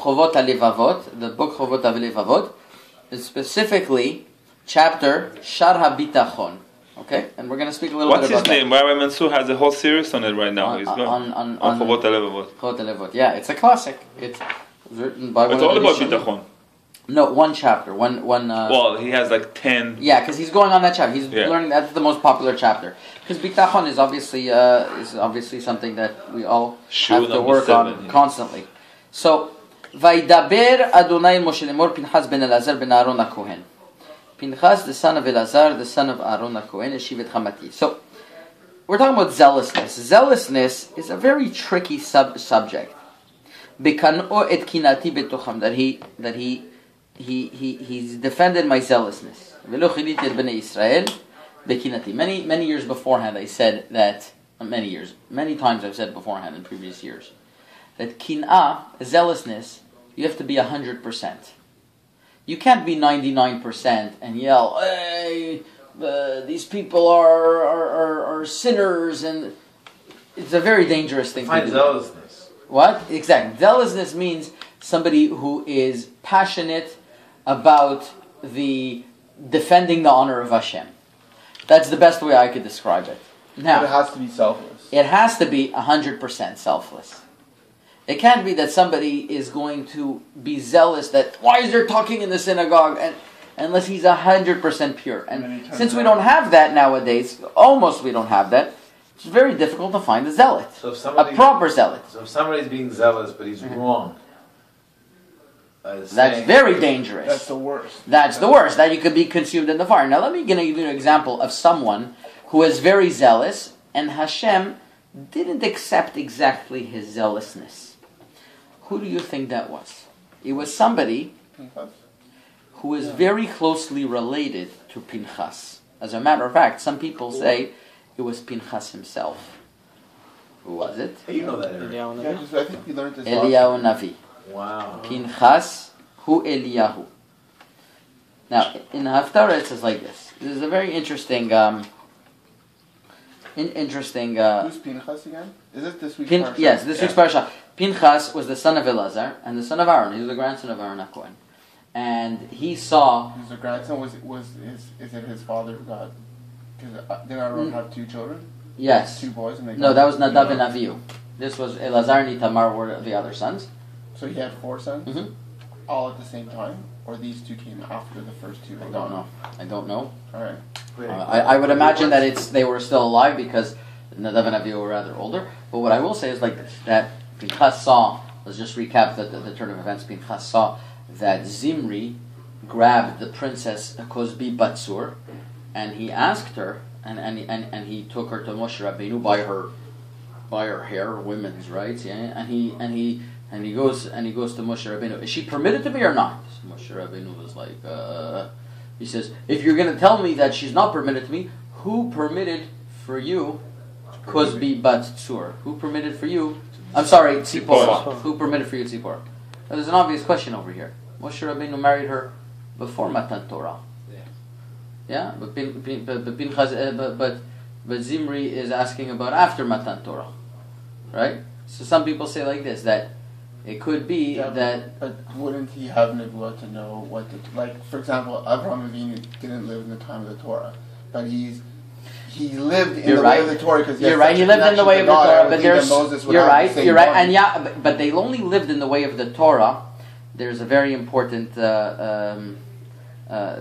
Chovot HaLevavot, the book Chovot HaLevavot, is specifically chapter Shar HaBitachon. Okay, and we're going to speak a little bit about that. What's his name? Rabbi Mansour has a whole series on it right now. He's on Chovot HaLevavot. Chovot HaLevavot. Yeah, it's a classic. It's written by one It's of all the about Rishonim. Bitachon. No, one chapter. One. Well, he has like 10. Yeah, because he's going on that chapter. He's learning. That's the most popular chapter. Because bitachon is obviously something that we all have to work on constantly. So, Vaidaber Adonai Moshe Lemor Pinchas ben Elazar ben Aaron HaKohen. Pinchas, the son of Elazar, the son of Aaron HaKohen, is Shivat Hamati. So, we're talking about zealousness. Zealousness is a very tricky subject. Bekano et kinati betocham, that he's defended my zealousness. Many years beforehand, I said that. Many times I've said beforehand in previous years that kin'ah, zealousness, you have to be 100%. You can't be 99% and yell, "Hey, these people are sinners," and it's a very dangerous thing to do. Zealousness. What? Exactly. Zealousness means somebody who is passionate about the defending the honor of Hashem. That's the best way I could describe it. Now, but it has to be selfless. It has to be 100% selfless. It can't be that somebody is going to be zealous that, why is there talking in the synagogue? And unless he's 100% pure. And since we don't have that nowadays, almost we don't have that, it's very difficult to find a zealot. So if a proper zealot. So if somebody's being zealous but he's wrong, that's very dangerous. That's the worst. That's the worst. That you could be consumed in the fire. Now let me give you an example of someone who is very zealous and Hashem didn't accept exactly his zealousness. Who do you think that was? It was somebody who is very closely related to Pinchas. As a matter of fact, some people say it was Pinchas himself. Who was it? You know that, Eric. Yeah, because I think we learned this. Eliyahu Navi. Wow. Pinchas hu Eliyahu. Now, in Haftarah it says like this. This is a very interesting. Who's Pinchas again? Is it this week's parasha? Yes, this week's parasha. Pinchas was the son of Elazar and the son of Aaron. He was the grandson of Aaron HaKohen. And he saw. He was the grandson. Is it his father who got? Because did Aaron have two children? Yes. 2 boys, and they. No, that was Nadav and Avihu. This was Elazar and Itamar were the other sons. So he had 4 sons, all at the same time, or these 2 came after the first 2? I don't know. All right. I would imagine that they were still alive because Nadav and Avihu were rather older. But what I will say is like this: that Pinchas saw. Let's just recap the turn of events. Pinchas saw that Zimri grabbed the princess Kozbi Batsur, and he asked her, and he took her to Moshe Rabbeinu by her hair, women's rights, yeah. And he goes to Moshe Rabbeinu. Is she permitted to me or not? Moshe Rabbeinu was like, he says, if you're going to tell me that she's not permitted to me, who permitted for you Kozbi Batsur? Who permitted for you? I'm sorry, Tzipora. Who permitted for you Tzipora? Now, there's an obvious question over here. Moshe Rabbeinu married her before Matan Torah. Yeah, but Zimri is asking about after Matan Torah, right? So some people say like this, that it could be that. But wouldn't he have nevuah to know what for example, Avraham Avinu didn't live in the time of the Torah, but he lived in way of the Torah because you're right. He lived in the way of the Torah, but you're right, and but they only lived in the way of the Torah. There's a very important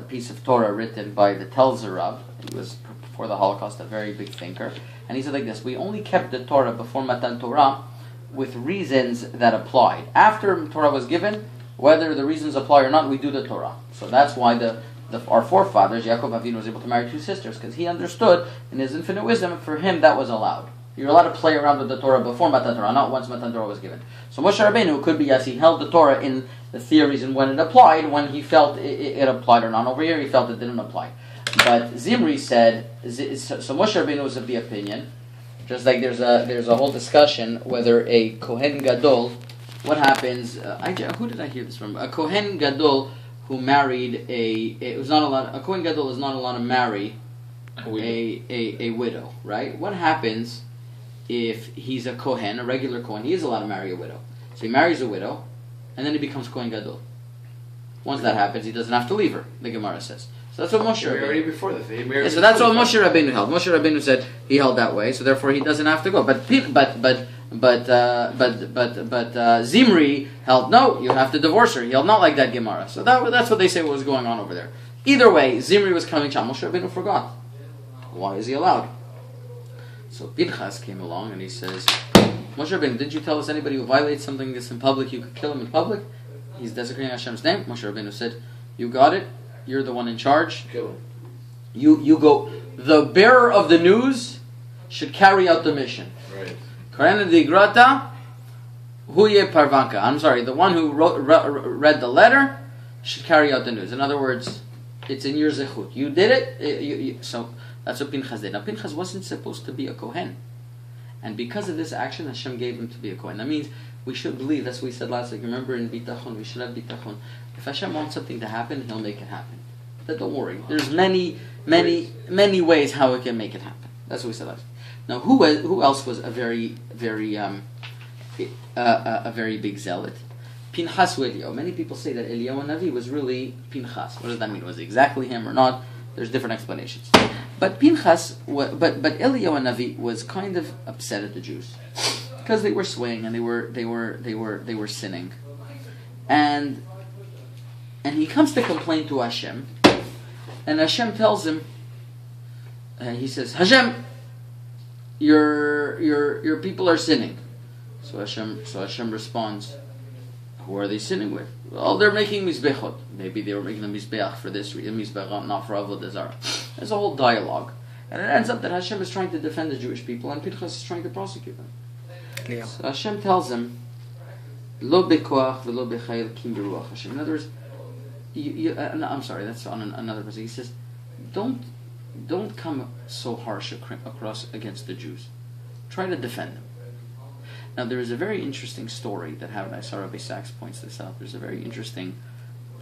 piece of Torah written by the Telzer Rav. He was before the Holocaust a very big thinker, and he said like this: we only kept the Torah before Matan Torah with reasons that applied. After Torah was given, whether the reasons apply or not, we do the Torah. So that's why our forefathers, Yaakov Avinu, was able to marry 2 sisters, because he understood in his infinite wisdom, for him that was allowed. You're allowed to play around with the Torah before Matan Torah, not once Matan Torah was given. So Moshe Rabbeinu could be, yes, he held the Torah in the theories and when it applied, when he felt it applied or not. Over here he felt it didn't apply. But Zimri said, so Moshe Rabbeinu was of the opinion, just like there's a whole discussion whether a Kohen Gadol, what happens, who did I hear this from? A Kohen Gadol who married a Kohen Gadol is not allowed to marry a widow, right? What happens if he's a Kohen, a regular Kohen? He is allowed to marry a widow. So he marries a widow, and then he becomes Kohen Gadol. Once that happens, he doesn't have to leave her, the Gemara says. So that's what Moshe Already Rabbeinu. before that. Yeah, so that's what Moshe Rabbeinu held. Moshe Rabbeinu said he held that way, so therefore he doesn't have to go. But Zimri held no, you have to divorce her. He held not like that Gemara. So that's what they say was going on over there. Either way, Zimri was coming. Moshe Rabbeinu forgot. Why is he allowed? So Pinchas came along and he says, Moshe Rabbeinu, didn't you tell us anybody who violates something like this in public, you could kill him in public? He's desecrating Hashem's name. Moshe Rabbeinu said, you got it. You're the one in charge. Kill him. You go. The bearer of the news should carry out the mission. Right. Karena di grata, huye parvanka. I'm sorry, the one who read the letter should carry out the news. In other words, it's in your zechut. You did it. So that's what Pinchas did. Now Pinchas wasn't supposed to be a Kohen, and because of this action, Hashem gave him to be a Kohen. That means we should believe. That's what we said last week. Remember in bitachon, we should have bitachon. If Hashem wants something to happen, He'll make it happen. But don't worry. There's many ways how He can make it happen. That's what we said last week. Now, who else was a very big zealot? Pinchas Eliyahu. Many people say that Eliyahu Navi was really Pinchas. What does that mean? Was it exactly him or not? There's different explanations. But Pinchas, but Eliyahu Navi was kind of upset at the Jews because they were swaying and they were sinning, and he comes to complain to Hashem, and Hashem tells him, he says, Hashem, your people are sinning. So Hashem responds, who are they sinning with? Well, they're making mizbechot. Maybe they were making a mizbeach for this reason, mizbechot not for avodah zarah. There's a whole dialogue, and it ends up that Hashem is trying to defend the Jewish people, and Pinchas is trying to prosecute them. Yeah. So Hashem tells him, "Lo bekoach v'lo bechayil kim beruach Hashem." In other words, I'm sorry, that's on another person. He says, "Don't come so harsh across against the Jews. Try to defend them." Now, there is a very interesting story that happened. I saw Rabbi Sachs points this out. There's a very interesting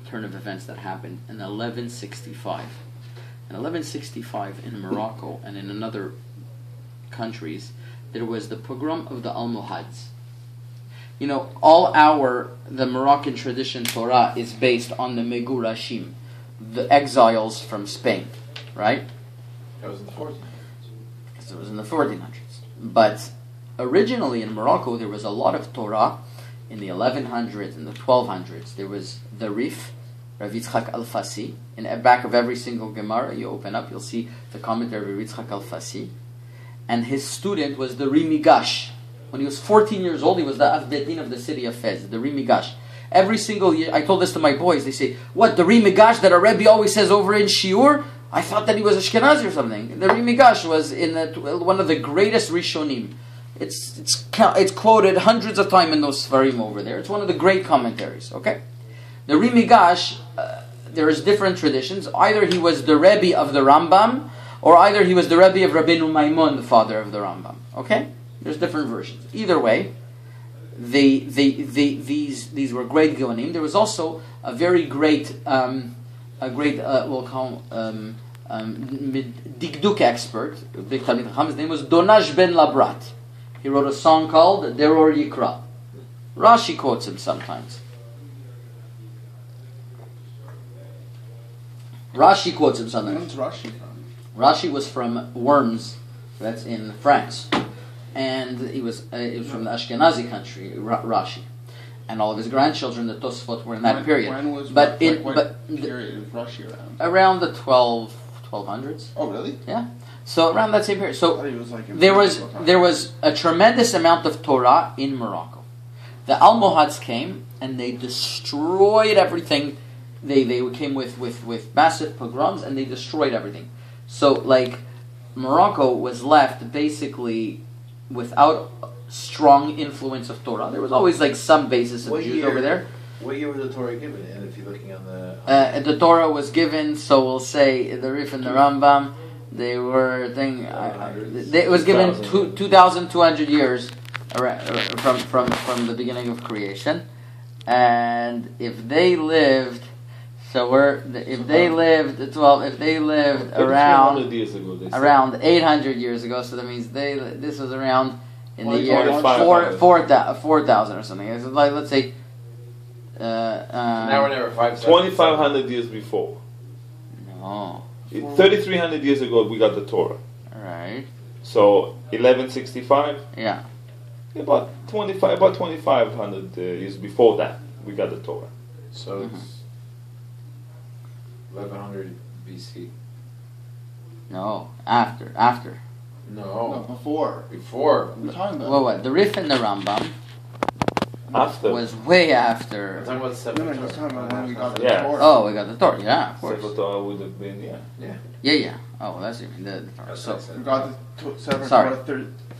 turn of events that happened in 1165. In 1165, in Morocco and in other countries, there was the pogrom of the Almohads. You know, the Moroccan tradition Torah is based on the Megurashim, the exiles from Spain, right? That was in the 1400s. Because it was in the 1400s. But originally in Morocco, there was a lot of Torah in the 1100s and the 1200s. There was the Rif, Rav Yitzchak Al-Fasi. In the back of every single Gemara, you open up, you'll see the commentary of Rav Yitzchak Al-Fasi. And his student was the Rimigash. When he was 14 years old, he was the Avbedin of the city of Fez, the Rimigash. Every single year, I told this to my boys, they say, what, the Rimigash that a Rebbe always says over in Shiur? I thought that he was Ashkenazi or something. The Rimigash was in one of the greatest Rishonim. It's quoted hundreds of times in those Svarim over there. It's one of the great commentaries, okay? The Rimigash, there is different traditions. Either he was the Rebbe of the Rambam, or either he was the Rebbe of Rabbeinu Maimon, the father of the Rambam. Okay? There's different versions. Either way, these were great Geonim. There was also a very great, we'll call Dikduk expert, big Talmid Chacham. His name was Donaj ben Labrat. He wrote a song called Deror Yikra. Rashi quotes him sometimes. Rashi quotes him sometimes. Where's Rashi from? Rashi was from Worms, that's in France, and he was from the Ashkenazi country, Rashi, and all of his grandchildren, the Tosfot, were in that period. When was what period was Rashi around? Around the 1200s. Oh, really? Yeah. So around that same period. I So thought he was like there was a tremendous amount of Torah in Morocco. The Almohads came and they destroyed everything. They came with massive pogroms and they destroyed everything. So like Morocco was left basically without strong influence of Torah. There was always like some basis of Jews over there. What year was the Torah given? And if you're looking on the Torah was given, so we'll say the Rif and the Rambam. They were it was given 2,200 years from the beginning of creation, and if they lived, around 800 years ago, so that means this was around in the year 4,000 or something. It's like, let's say Now we're never 2,500 years before. No. 3,300 years ago, we got the Torah. Right. So 1165. Yeah. About 2,500 years before that, we got the Torah. So it's 1100 BC. No. After. No, before. before. What are you talking about? Well, what? The Rif and the Rambam After. was way I'm after. talking about the No, he's talking about when we got the Yeah. Torah. Oh, we got the Torah. Yeah, of course. Sefer Torah would have been, Yeah. Oh, well, that's even the Torah. That's So what I said. We got the Sefer Sorry. Torah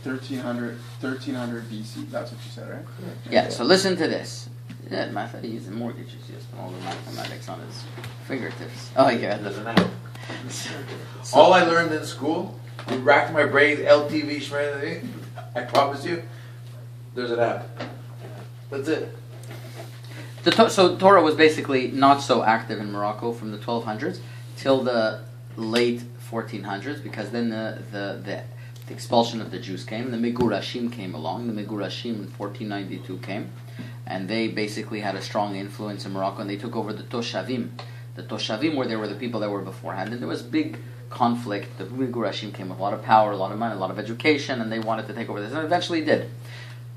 1300 BC. That's what you said, right? yeah. So listen to this. Yeah, math. He's a mortgage. He's just all the mathematics on his fingertips. Oh yeah. Doesn't matter. All I learned in school, it racked my brain, LTV, Shmurda, I promise you, there's an app. That's it. So Torah was basically not so active in Morocco from the 1200s till the late 1400s, because then the expulsion of the Jews came. The Megurashim came along. The Megurashim in 1492 came, and they basically had a strong influence in Morocco, and they took over the Toshavim. The Toshavim were the people that were beforehand, and there was big conflict. The Megurashim came with a lot of power, a lot of money, a lot of education, and they wanted to take over this, and eventually did.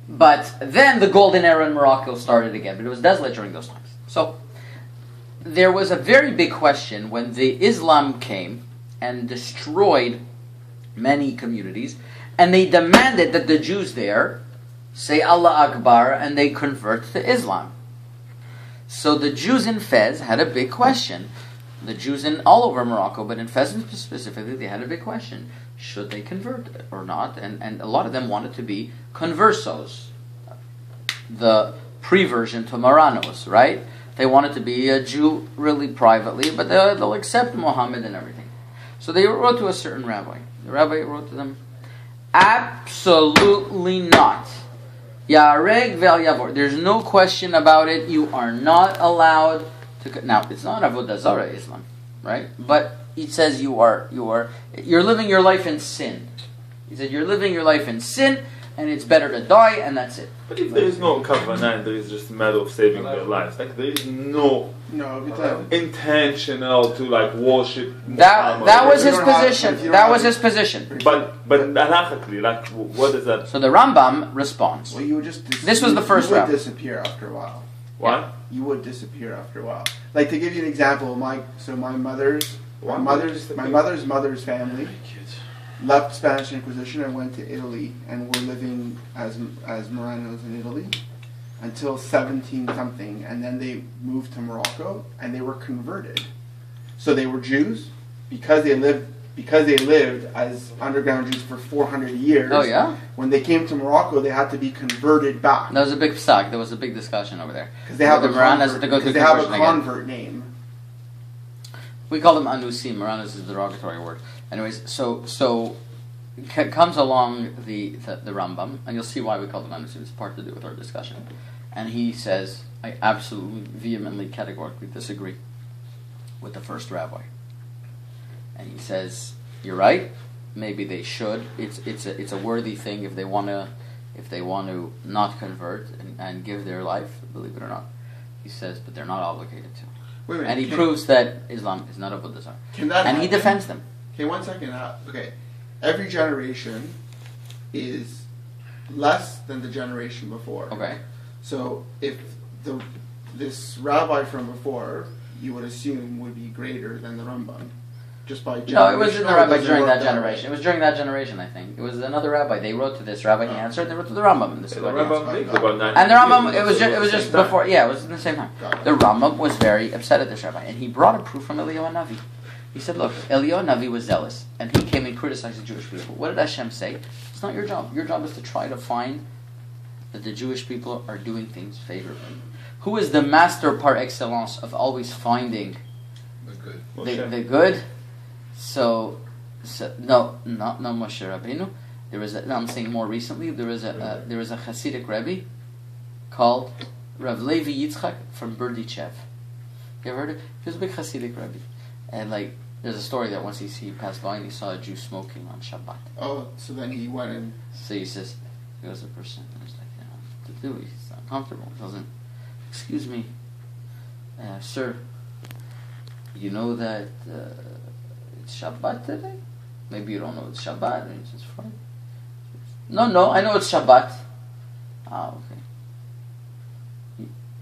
But then the golden era in Morocco started again, but it was desolate during those times. So there was a very big question when the Islam came and destroyed many communities, and they demanded that the Jews there say Allah Akbar and they convert to Islam. So the Jews in Fez had a big question. The Jews in all over Morocco, but in Fez specifically, they had a big question. Should they convert or not? And a lot of them wanted to be conversos, the pre-version to Marranos, right? They wanted to be a Jew really privately, but they'll accept Muhammad and everything. So they wrote to a certain rabbi. The rabbi wrote to them, absolutely not. Yareg vel yavor. There's no question about it. You are not allowed to. Now, it's not Avodah Zarah Islam, right? But it says you're living your life in sin. He said you're living your life in sin, and it's better to die, and that's it. But if there is no kavanah, there is just a matter of saving their lives. Like there is no intentional to worship. That was his position. That was his position. But halachically, what is that? So the Rambam responds. Well, you would just. This was the first You would round. disappear after a while. What? You would disappear after a while. Like, to give you an example, my mother's mother's family left Spanish Inquisition and went to Italy and were living as Marranos in Italy until 17 something, and then they moved to Morocco and they were converted. So they were Jews because they lived as underground Jews for 400 years. Oh yeah. When they came to Morocco, they had to be converted back. That was a big psak. There was a big discussion over there. Because they have a conversion convert name. We call them anusim. Maranas is a derogatory word. Anyways, so comes along the Rambam, and you'll see why we call them anusim. It's part to do with our discussion. And he says, I absolutely, vehemently, categorically disagree with the first rabbi. And he says, you're right. Maybe they should. It's a worthy thing if they want to not convert and give their life, believe it or not. He says, but they're not obligated to. Wait a minute, and he proves that Islam is not a Buddhism. And he defends them. Okay, 1 second. Okay, every generation is less than the generation before. Okay. So if this rabbi from before, you would assume would be greater than the Rambam, just by generation. No, it wasn't the rabbi does it during work that way? generation. It was during that generation, I think. It was another rabbi. They wrote to this rabbi. He answered. They wrote to the Rambam. And this is The what he answered. Rambam lived about 900 And the Rambam, years. it was just before. Yeah, it was at the same time. Got it. The Rambam was very upset at this rabbi, and he brought a proof from Eliyahu Navi. He said, "Look, Eliyahu Navi was zealous, and he came and criticized the Jewish people. What did Hashem say? It's not your job. Your job is to try to find that the Jewish people are doing things favorably. Who is the master par excellence of always finding the good? So no, not Moshe Rabbeinu. I'm saying more recently. There was a Hasidic Rebbe called Rav Levi Yitzchak from Berdichev. You ever heard of it? He was a big Hasidic Rebbe, and there's a story that once he passed by and he saw a Jew smoking on Shabbat. Oh, so then he went in. So he says, he goes to the person, and he's like, what to do? He's uncomfortable. He doesn't. Excuse me, Sir, you know that it's Shabbat today? Maybe you don't know it's Shabbat. It's just Friday. No, I know it's Shabbat. Ah, okay.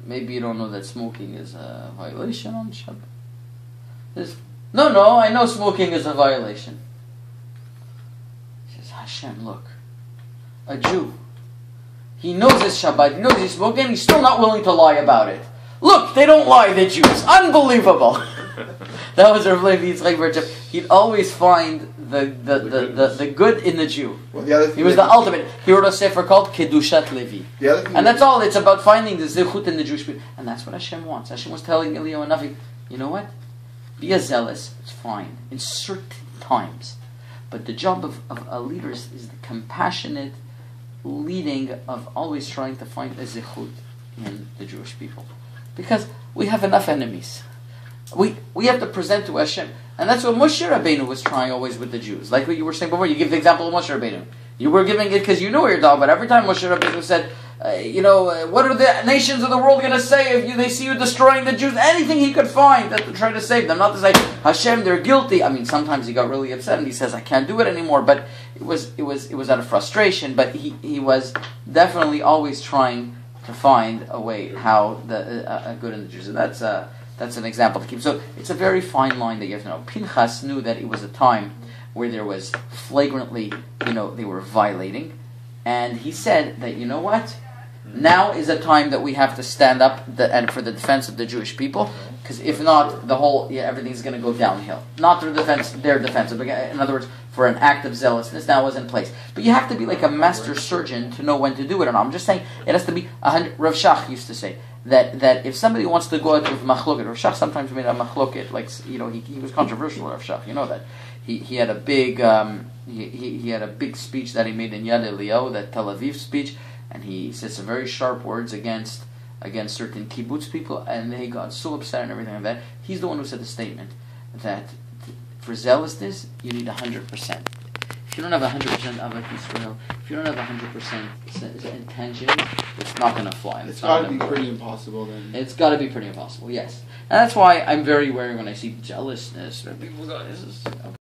Maybe you don't know that smoking is a violation on Shabbat. No, I know smoking is a violation. He says, Hashem, look, a Jew, he knows it's Shabbat, he knows he's smoking, he's still not willing to lie about it. Look, they don't lie, the Jews. Unbelievable. That was Rabbi Lebhar. He'd always find the good in the Jew. Well, the other thing he was the ultimate. He wrote a sefer called Kedushat Levi. And that's all. It's about finding the zechut in the Jewish people. And that's what Hashem wants. Hashem was telling Eliyahu Navi, you know what? Be a zealous. It's fine. In certain times. But the job of a leader is the compassionate leading of always trying to find a zechut in the Jewish people. Because we have enough enemies. We have to present to Hashem. And that's what Moshe Rabbeinu was trying always with the Jews. Like what you were saying before, you give the example of Moshe Rabbeinu. You were giving it because you knew what you're talking about. Every time Moshe Rabbeinu said, what are the nations of the world going to say if they see you destroying the Jews? Anything he could find to try to save them. Not to say, Hashem, they're guilty. I mean, sometimes he got really upset and he says, I can't do it anymore. But it was out of frustration. But he was definitely always trying to find a way how a good in the Jews. And that's an example to keep. So it's a very fine line that you have to know. Pinchas knew that it was a time where there was flagrantly, they were violating. And he said that, you know what? Now is a time that we have to stand up and for the defense of the Jewish people. Because if not, everything's going to go downhill. Not their defense. In other words, for an act of zealousness, that was in place. But you have to be like a master surgeon to know when to do it or not. I'm just saying, it has to be, Rav Shach used to say, that if somebody wants to go out with machloket, Rav Shach sometimes made a machloket, like, he was controversial, Rav Shach, you know that. He had a big, he had a big speech that he made in Yad Eliyahu, that Tel Aviv speech, and he said some very sharp words against certain kibbutz people, and they got so upset and everything like that. He's the one who said the statement that for zealousness, you need 100%. If you don't have 100% Avat Yisrael, if you don't have 100% intention, it's not going to fly. It's got to be pretty impossible then. It's got to be pretty impossible, yes. And that's why I'm very wary when I see jealousness. People go, this is...